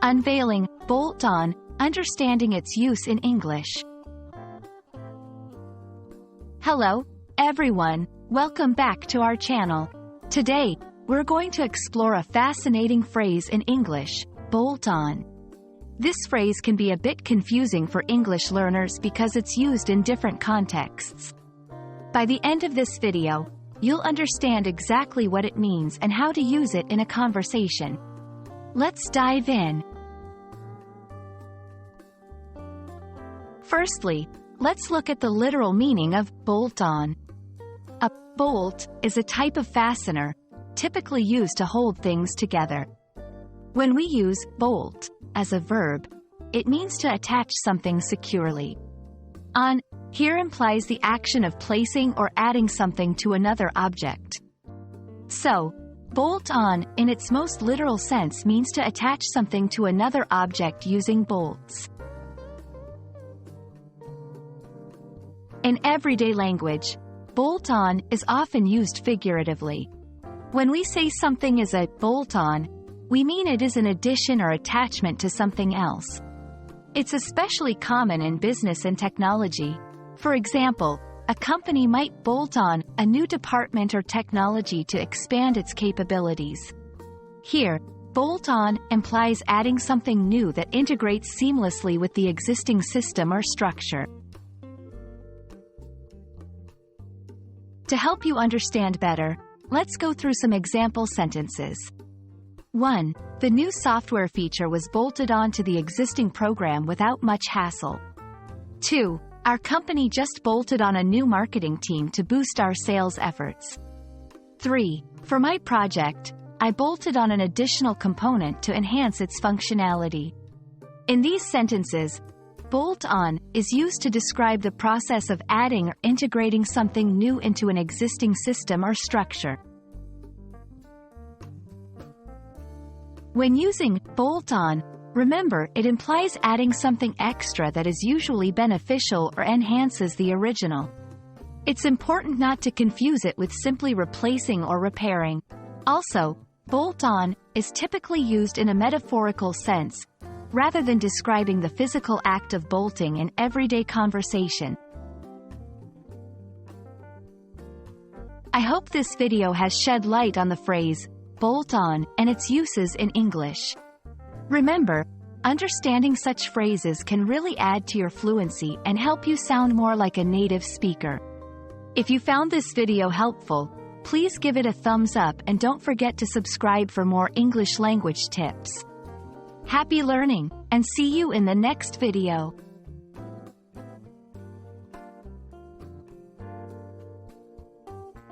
Unveiling Bolt On, understanding its use in English. Hello, everyone. Welcome back to our channel. Today, we're going to explore a fascinating phrase in English, bolt on. This phrase can be a bit confusing for English learners because it's used in different contexts. By the end of this video, you'll understand exactly what it means and how to use it in a conversation. Let's dive in. Firstly, let's look at the literal meaning of bolt on. A bolt is a type of fastener, typically used to hold things together. When we use bolt as a verb, it means to attach something securely. On here implies the action of placing or adding something to another object. So, bolt on, in its most literal sense, means to attach something to another object using bolts. In everyday language, bolt on is often used figuratively. When we say something is a bolt on, we mean it is an addition or attachment to something else. It's especially common in business and technology. For example, a company might bolt on a new department or technology to expand its capabilities. Here, bolt on implies adding something new that integrates seamlessly with the existing system or structure. To help you understand better, let's go through some example sentences. 1. The new software feature was bolted on to the existing program without much hassle. 2. Our company just bolted on a new marketing team to boost our sales efforts. 3. For my project, I bolted on an additional component to enhance its functionality. In these sentences, bolt on is used to describe the process of adding or integrating something new into an existing system or structure. When using bolt on, remember it implies adding something extra that is usually beneficial or enhances the original. It's important not to confuse it with simply replacing or repairing. Also, bolt on is typically used in a metaphorical sense, rather than describing the physical act of bolting in everyday conversation. I hope this video has shed light on the phrase, bolt on, and its uses in English. Remember, understanding such phrases can really add to your fluency and help you sound more like a native speaker. If you found this video helpful, please give it a thumbs up and don't forget to subscribe for more English language tips. Happy learning, and see you in the next video.